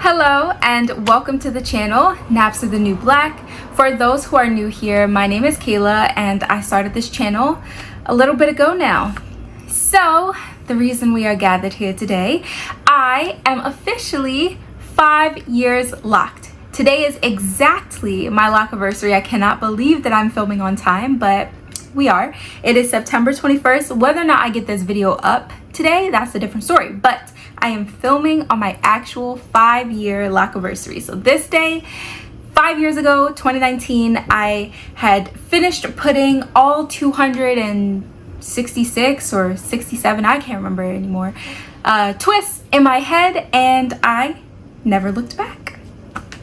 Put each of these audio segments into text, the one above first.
Hello and welcome to the channel, Naps of the New Black. For those who are new here, my name is Kayla and I started this channel a little bit ago now. So the reason we are gathered here today, I am officially 5 years locked. Today is exactly my lock anniversary. I cannot believe that I'm filming on time, but we are. It is September 21st. Whether or not I get this video up today, that's a different story, but I am filming on my actual 5-year lock anniversary. So this day, 5 years ago, 2019, I had finished putting all 266 or 67, I can't remember anymore, twists in my head, and I never looked back.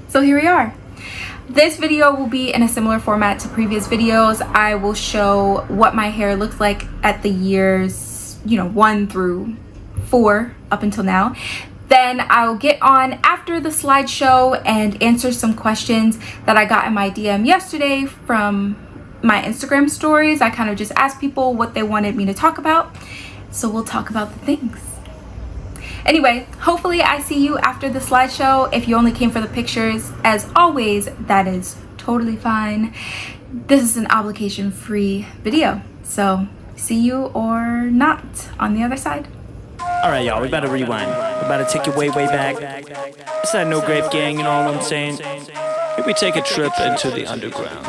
So here we are. This video will be in a similar format to previous videos. I will show what my hair looks like at the years, 1 through 4 up until now. Then I'll get on after the slideshow and answer some questions that I got in my DM yesterday from my Instagram stories. I kind of just asked people what they wanted me to talk about. So we'll talk about the things. Anyway, hopefully I see you after the slideshow. If you only came for the pictures, as always, that is totally fine. This is an obligation-free video. So see you or not on the other side. Alright, y'all, we better rewind. We better take it way back. It's that No Grave Gang, you know what I'm saying? Maybe we take a trip into the underground.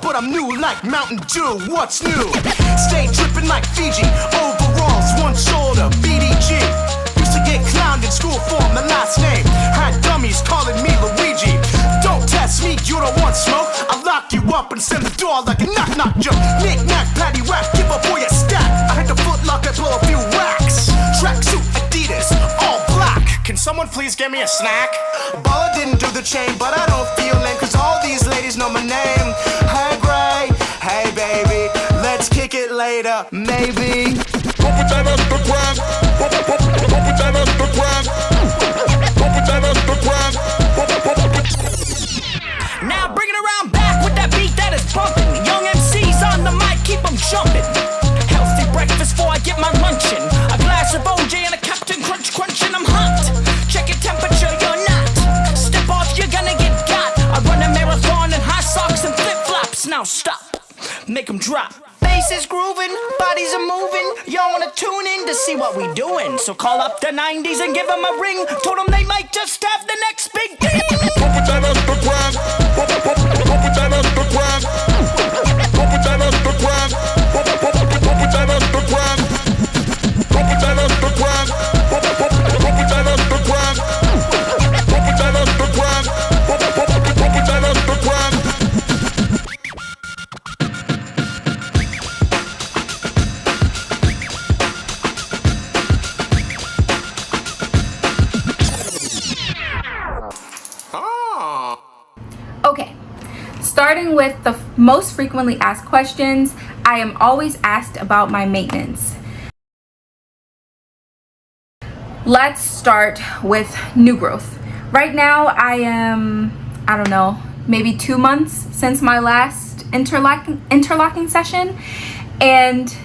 But I'm new like Mountain Dew, what's new? Stay dripping like Fiji, overalls, one shoulder, BDG. Used to get clowned in school for my last name. Had dummies calling me Luigi. Don't test me, you don't want smoke. I'll lock you up and send the door like a knock-knock joke. Knick-knack, paddywhack, give a boy a stack. I had to foot lock and blow a few whacks. Tracksuit, Adidas, all black. Can someone please get me a snack? Baller didn't do the chain, but I don't feel lame, cause all these ladies know my name. Hey Gray, hey baby, let's kick it later, maybe. Now bring it around back with that beat that is bumping. Young MCs on the mic, keep them jumping. Healthy breakfast before I get my luncheon. A glass of OJ and a Captain Crunch Crunch and I'm hot. Check your temperature, you're not. Step off, you're gonna get got. I run a marathon in high socks and flip-flops. Now stop, make them drop. Bass is grooving, bodies are moving. Y'all wanna tune in to see what we doing. So call up the 90s and give them a ring. Told them they might just have the next big thing. Okay, starting with the most frequently asked questions, I am always asked about my maintenance. Let's start with new growth. Right now I am, I don't know, maybe 2 months since my last interlocking session, and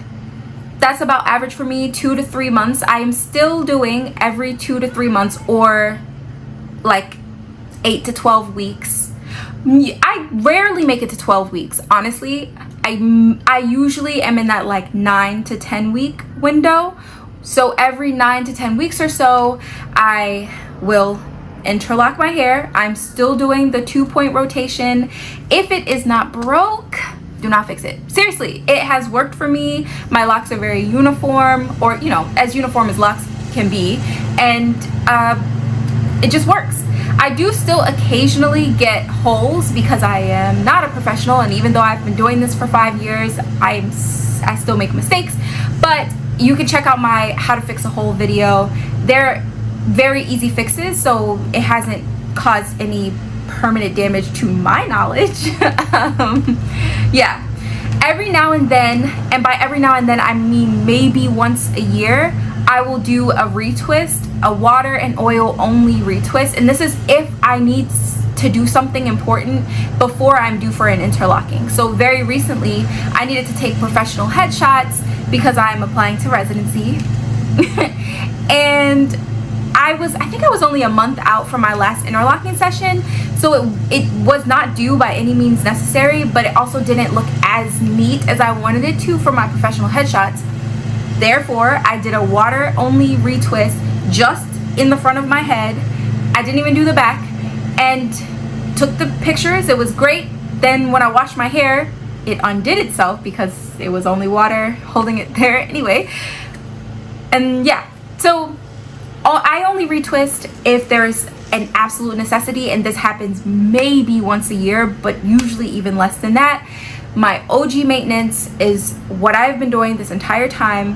that's about average for me, 2 to 3 months. I am still doing every 2 to 3 months or like 8 to 12 weeks. I rarely make it to 12 weeks, honestly. I usually am in that like 9 to 10 week window. So every 9 to 10 weeks or so, I will interlock my hair. I'm still doing the 2-point rotation. If it is not broke, do not fix it. Seriously, it has worked for me. My locks are very uniform, or you know, as uniform as locks can be, and it just works. I do still occasionally get holes because I am not a professional, and even though I've been doing this for 5 years, I still make mistakes. But you can check out my how to fix a hole video. They're very easy fixes, so it hasn't caused any permanent damage to my knowledge. Yeah, every now and then, and by every now and then I mean maybe once a year, I will do a retwist, a water and oil only retwist, and this is if I need to do something important before I'm due for an interlocking. So very recently I needed to take professional headshots because I'm applying to residency and I think I was only a month out from my last interlocking session, so it was not due by any means necessary, but it also didn't look as neat as I wanted it to for my professional headshots. Therefore, I did a water only retwist just in the front of my head. I didn't even do the back, and took the pictures. It was great. Then when I washed my hair, it undid itself because it was only water holding it there anyway. And yeah, so I only retwist if there's an absolute necessity, and this happens maybe once a year, but usually even less than that. My OG maintenance is what I've been doing this entire time,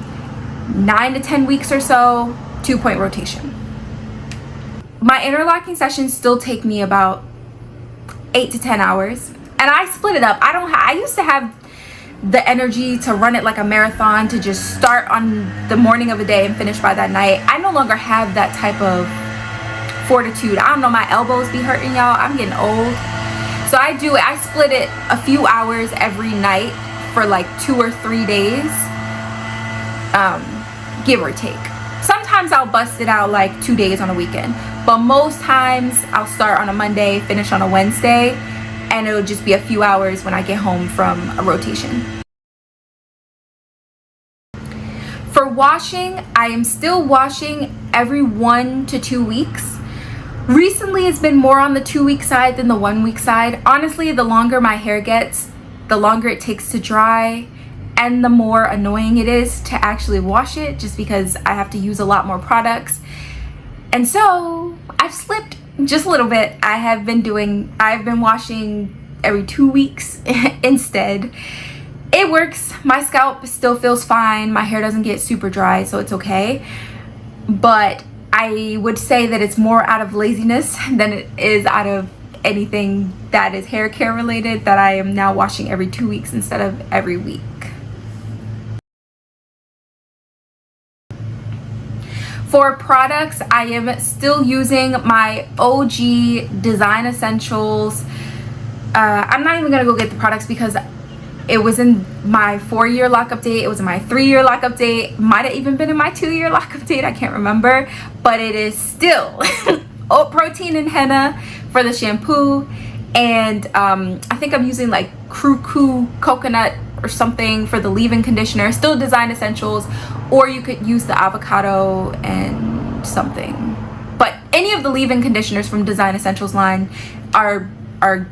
9 to 10 weeks or so, 2-point rotation. My interlocking sessions still take me about 8 to 10 hours, and I split it up. I used to have the energy to run it like a marathon, to just start on the morning of a day and finish by that night. I no longer have that type of fortitude. I don't know, my elbows be hurting, y'all. I'm getting old. So I split it a few hours every night for like 2 or 3 days, give or take. Sometimes I'll bust it out like 2 days on a weekend, but most times I'll start on a Monday, finish on a Wednesday, and it'll just be a few hours when I get home from a rotation. For washing, I am still washing every 1 to 2 weeks. Recently, it's been more on the 2-week side than the 1-week side. Honestly, the longer my hair gets, the longer it takes to dry, and the more annoying it is to actually wash it, just because I have to use a lot more products. And so I've slipped just a little bit. I've been washing every 2 weeks instead. It works. My scalp still feels fine. My hair doesn't get super dry, so it's okay. But I would say that it's more out of laziness than it is out of anything that is hair care related, that I am now washing every 2 weeks instead of every week. For products, I am still using my OG Design Essentials. I'm not even gonna go get the products because it was in my 4-year lockup date. It was in my 3-year lockup date. Might have even been in my 2-year lockup date. I can't remember, but it is still oat protein and henna for the shampoo, and I think I'm using like Cru coconut or something for the leave-in conditioner. Still Design Essentials, or you could use the avocado and something. But any of the leave-in conditioners from Design Essentials line are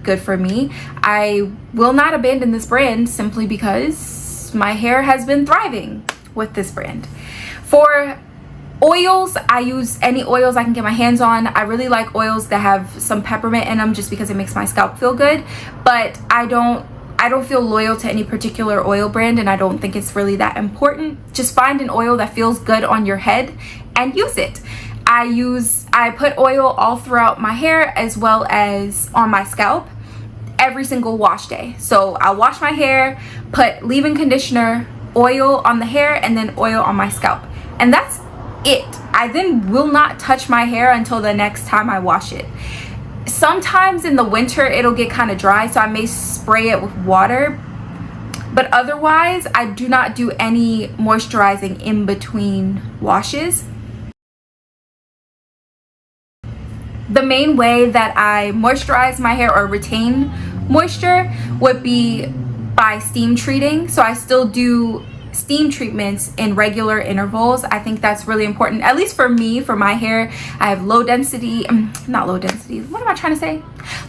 good for me. I will not abandon this brand simply because my hair has been thriving with this brand. For oils, I use any oils I can get my hands on. I really like oils that have some peppermint in them just because it makes my scalp feel good, but I don't feel loyal to any particular oil brand, and I don't think it's really that important. Just find an oil that feels good on your head and use it. I put oil all throughout my hair as well as on my scalp every single wash day. So I'll wash my hair, put leave-in conditioner, oil on the hair, and then oil on my scalp. And that's it. I then will not touch my hair until the next time I wash it. Sometimes in the winter it'll get kind of dry, so I may spray it with water, but otherwise I do not do any moisturizing in between washes. The main way that I moisturize my hair or retain moisture would be by steam treating. So I still do steam treatments in regular intervals. I think that's really important, at least for me. For my hair, I have low density, not low density, what am I trying to say?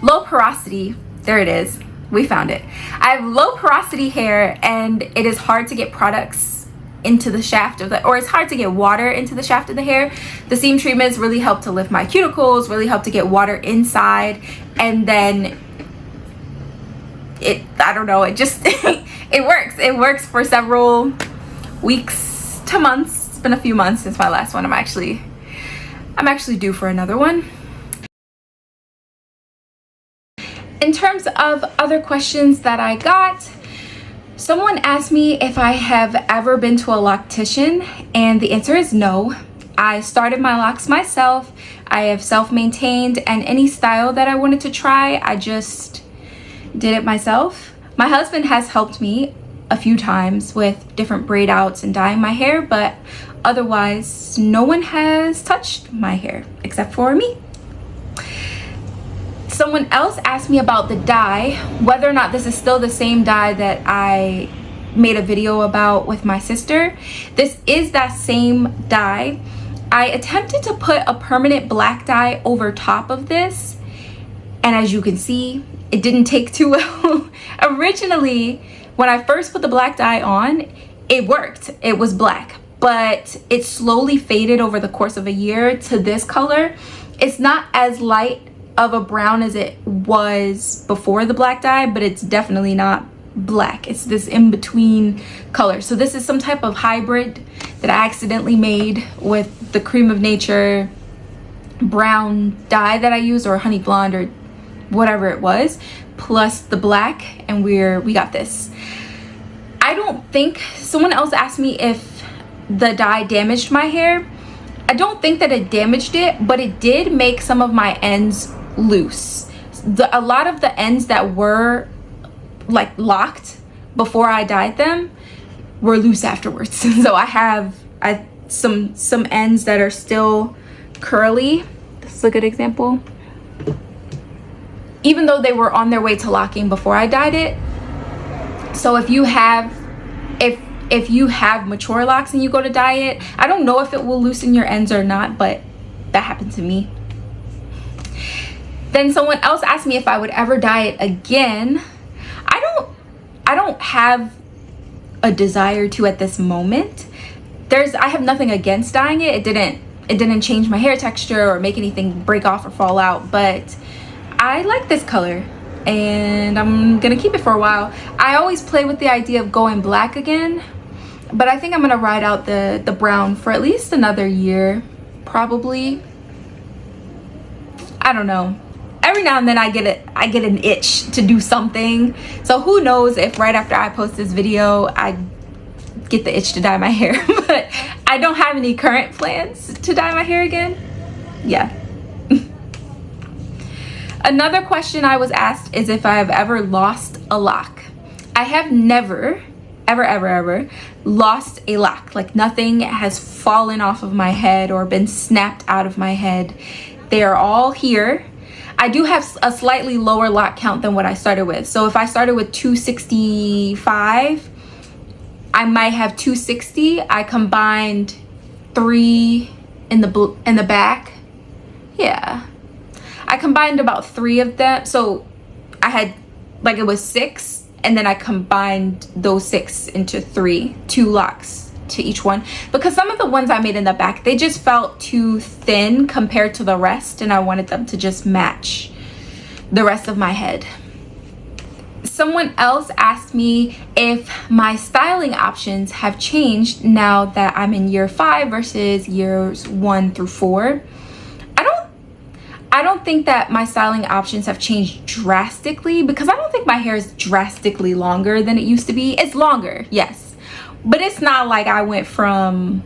Low porosity. There it is, we found it. I have low porosity hair, and it is hard to get products into the shaft of the, or it's hard to get water into the shaft of the hair. The steam treatments really help to lift my cuticles, really help to get water inside, and then I don't know, it just it works for several weeks to months. It's been a few months since my last one. I'm actually due for another one. In terms of other questions that I got, someone asked me if I have ever been to a loctician, and the answer is no. I started my locks myself. I have self-maintained, and any style that I wanted to try, I just did it myself. My husband has helped me a few times with different braid outs and dyeing my hair, but otherwise no one has touched my hair except for me. Someone else asked me about the dye, whether or not this is still the same dye that I made a video about with my sister. This is that same dye. I attempted to put a permanent black dye over top of this, and as you can see, it didn't take too well. Originally, when I first put the black dye on, it worked. It was black, but it slowly faded over the course of a year to this color. It's not as light of a brown as it was before the black dye, but it's definitely not black. It's this in-between color. So this is some type of hybrid that I accidentally made with the Cream of Nature brown dye that I used, or honey blonde, or whatever it was, plus the black, and we got this. I don't think, someone else asked me if the dye damaged my hair. I don't think that it damaged it, but it did make some of my ends loose. A lot of the ends that were like locked before I dyed them were loose afterwards. So I have some ends that are still curly. This is a good example. Even though they were on their way to locking before I dyed it. So if you have mature locks and you go to dye it, I don't know if it will loosen your ends or not, but that happened to me. Then someone else asked me if I would ever dye it again. I don't have a desire to at this moment. I have nothing against dyeing it. It didn't change my hair texture or make anything break off or fall out, but I like this color and I'm gonna keep it for a while. I always play with the idea of going black again, but I think I'm gonna ride out the brown for at least another year, probably. I don't know. Every now and then I get an itch to do something. So who knows if right after I post this video, I get the itch to dye my hair. But I don't have any current plans to dye my hair again. Yeah. Another question I was asked is if I have ever lost a lock. I have never, ever lost a lock. Like nothing has fallen off of my head or been snapped out of my head. They are all here. I do have a slightly lower lock count than what I started with. So if I started with 265, I might have 260. I combined 3 in the back. Yeah. I combined about 3 of them. So I had, like, it was 6, and then I combined those 6 into 2 locks to each one, because some of the ones I made in the back, they just felt too thin compared to the rest, and I wanted them to just match the rest of my head. Someone else asked me if my styling options have changed now that I'm in year 5 versus years 1 through 4. I don't think that my styling options have changed drastically, because I don't think my hair is drastically longer than it used to be. It's longer, yes, but it's not like I went from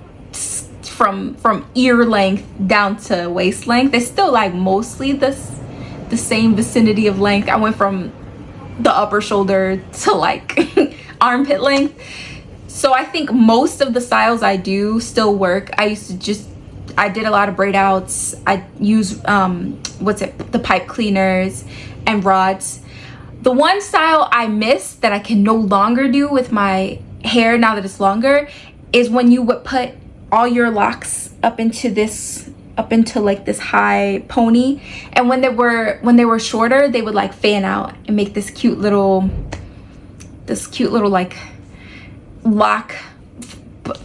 ear length down to waist length. It's still like mostly the same vicinity of length. I went from the upper shoulder to like armpit length. So I think most of the styles I do still work. I did a lot of braid outs. I use the pipe cleaners and rods. The one style I miss that I can no longer do with my hair now that it's longer is when you would put all your locks up into like this high pony, and when they were shorter, they would like fan out and make this cute little like lock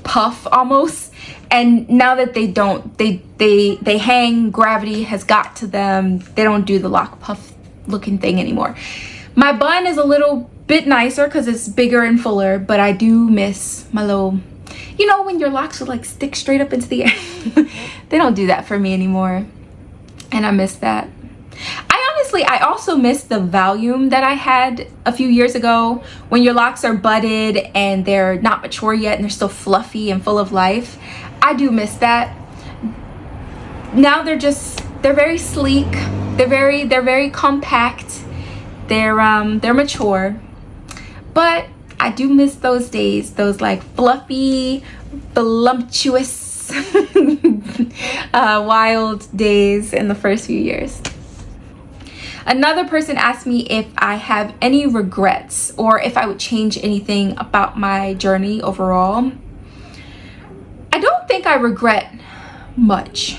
puff almost. And now that they don't, they hang, gravity has got to them, they don't do the lock puff looking thing anymore. My bun is a little bit nicer because it's bigger and fuller, but I do miss my little, you know, when your locks would like stick straight up into the air. They don't do that for me anymore, and I miss that. I also miss the volume that I had a few years ago when your locks are budded and they're not mature yet and they're still fluffy and full of life. I do miss that. Now they're very sleek, they're very compact, they're mature, but I do miss those days, those like fluffy, voluptuous wild days in the first few years. Another person asked me if I have any regrets or if I would change anything about my journey overall. I don't think I regret much,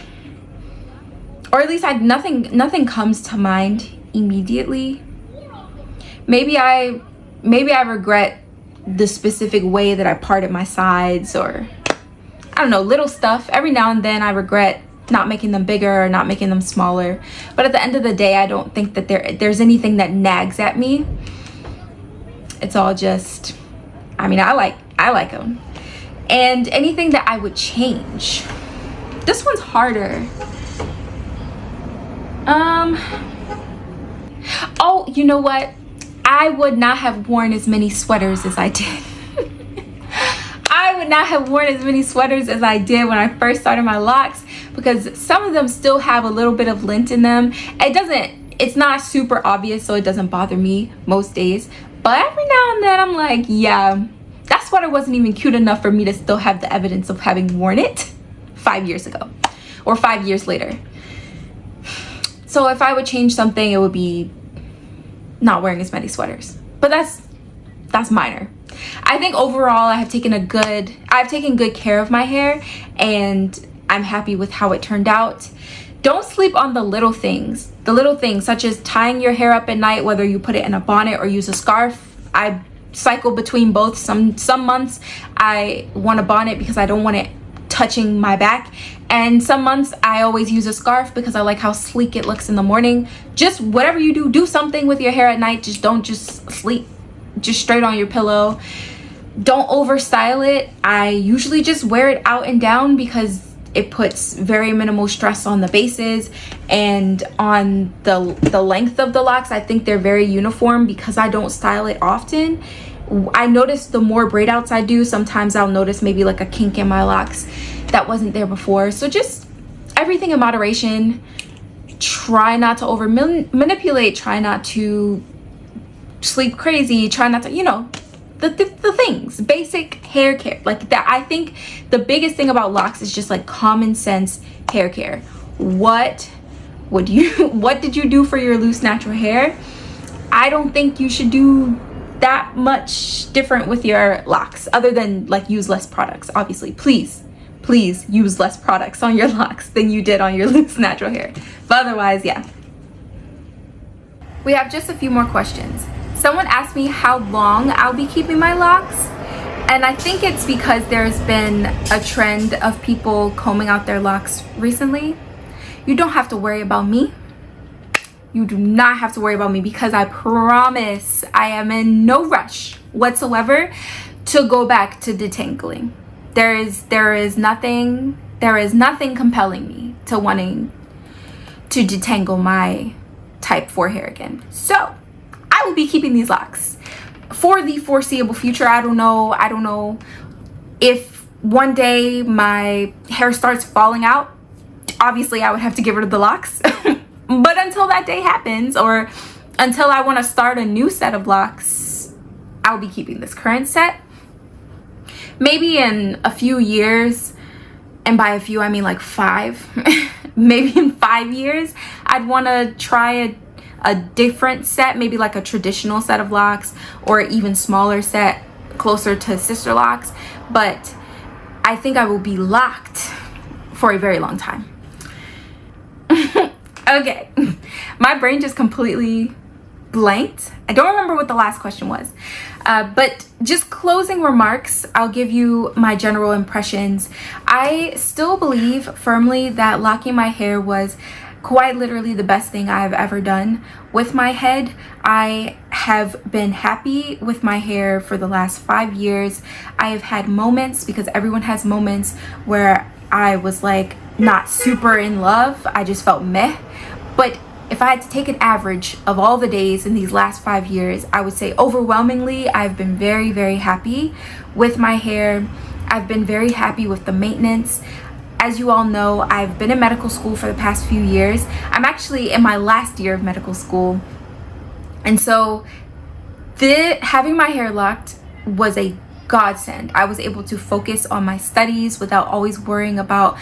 or at least nothing comes to mind immediately. Maybe I regret the specific way that I parted my sides, or I don't know, little stuff. Every now and then I regret not making them bigger or not making them smaller, but at the end of the day, I don't think that there's anything that nags at me. It's all just, I mean, I like them. And anything that I would change, this one's harder. Oh, you know what, I would not have worn as many sweaters as I did. I would not have worn as many sweaters as I did when I first started my locks, because some of them still have a little bit of lint in them. It's not super obvious, so it doesn't bother me most days, but every now and then I'm like, yeah, that sweater wasn't even cute enough for me to still have the evidence of having worn it 5 years ago or 5 years later. So if I would change something, it would be not wearing as many sweaters, but that's minor. I think overall I've taken good care of my hair, and I'm happy with how it turned out. Don't sleep on the little things such as tying your hair up at night, whether you put it in a bonnet or use a scarf. I cycle between both. Some months I want a bonnet because I don't want it touching my back, and some months I always use a scarf because I like how sleek it looks in the morning. Just whatever you do something with your hair at night. Just don't just sleep just straight on your pillow. Don't overstyle it. I usually just wear it out and down because it puts very minimal stress on the bases and on the length of the locks. I think they're very uniform because I don't style it often. I notice the more braid outs I do, sometimes I'll notice maybe like a kink in my locks that wasn't there before. So just everything in moderation. Try not to over manipulate, try not to sleep crazy, try not to, you know, the things, basic hair care like that. I think the biggest thing about locks is just like common sense hair care. What did you do for your loose natural hair? I don't think you should do that much different with your locks other than like use less products. Obviously, please use less products on your locks than you did on your loose natural hair, but otherwise, yeah. We have just a few more questions. Someone asked me how long I'll be keeping my locks, and I think it's because there's been a trend of people combing out their locks recently. You don't have to worry about me. You do not have to worry about me, because I promise I am in no rush whatsoever to go back to detangling. There is nothing compelling me to wanting to detangle my type 4 hair again. So I will be keeping these locks for the foreseeable future. I don't know if one day my hair starts falling out. Obviously I would have to get rid of the locks. But until that day happens, or until I want to start a new set of locks, I'll be keeping this current set. Maybe in a few years, and by a few I mean like 5, maybe in 5 years, I'd want to try a different set, maybe like a traditional set of locks or an even smaller set closer to sister locks, but I think I will be locked for a very long time. Okay, my brain just completely blanked. I don't remember what the last question was, but just closing remarks, I'll give you my general impressions. I still believe firmly that locking my hair was quite literally the best thing I've ever done with my head. I have been happy with my hair for the last 5 years. I have had moments, because everyone has moments, where I was like not super in love. I just felt meh. But if I had to take an average of all the days in these last 5 years, I would say overwhelmingly I've been very, very happy with my hair. I've been very happy with the maintenance. As you all know, I've been in medical school for the past few years. I'm actually in my last year of medical school. And so having my hair locked was a godsend. I was able to focus on my studies without always worrying about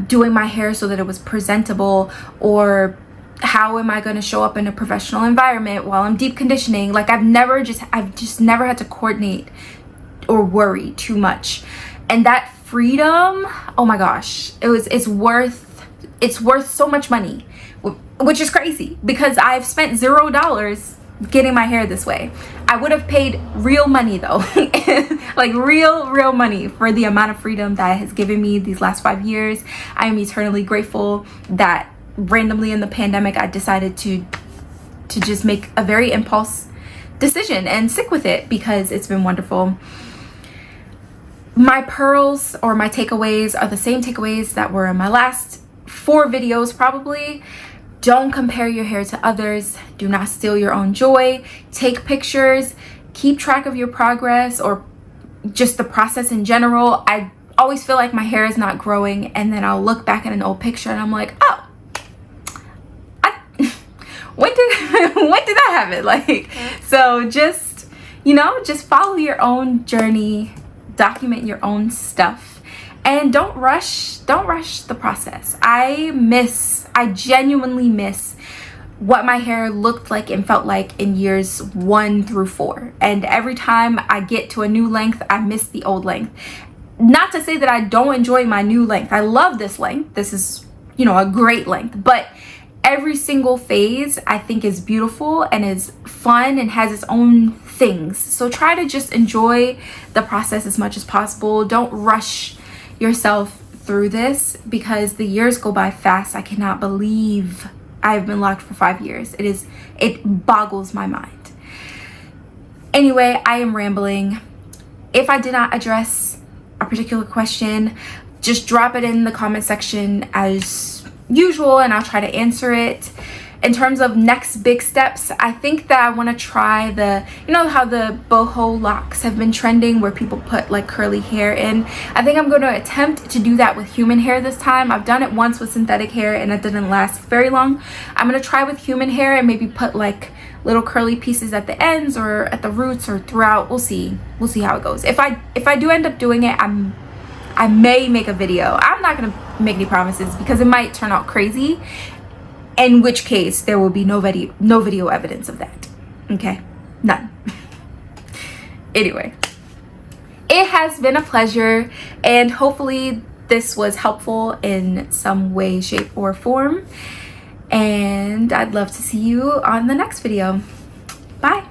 doing my hair so that it was presentable, or how am I going to show up in a professional environment while I'm deep conditioning. Like I've just never had to coordinate or worry too much. And that freedom, oh my gosh, it's worth so much money, which is crazy because I've spent $0 getting my hair this way. I would have paid real money though, like real money for the amount of freedom that it has given me these last 5 years. I am eternally grateful that randomly in the pandemic I decided to just make a very impulse decision and stick with it, because it's been wonderful. My pearls or my takeaways are the same takeaways that were in my last 4 videos probably. Don't compare your hair to others. Do not steal your own joy. Take pictures. Keep track of your progress, or just the process in general. I always feel like my hair is not growing, and then I'll look back at an old picture and I'm like, oh, when did that happen? Like, so just, just follow your own journey, document your own stuff, and don't rush the process. I genuinely miss what my hair looked like and felt like in years 1 through 4. And every time I get to a new length, I miss the old length. Not to say that I don't enjoy my new length. I love this length. This is, a great length. But every single phase I think is beautiful and is fun and has its own things. So try to just enjoy the process as much as possible. Don't rush yourself through this, because the years go by fast. I cannot believe I've been locked for 5 years. It boggles my mind. Anyway, I am rambling. If I did not address a particular question, just drop it in the comment section as usual and I'll try to answer it. In terms of next big steps, I think that I want to try how the boho locks have been trending, where people put like curly hair in. I think I'm going to attempt to do that with human hair this time. I've done it once with synthetic hair and it didn't last very long. I'm going to try with human hair and maybe put like little curly pieces at the ends or at the roots or throughout. We'll see how it goes. If I do end up doing it, I may make a video. I'm not going to make any promises because it might turn out crazy, in which case there will be no video evidence of that. Okay, none. Anyway, it has been a pleasure, and hopefully this was helpful in some way, shape, or form, and I'd love to see you on the next video. Bye.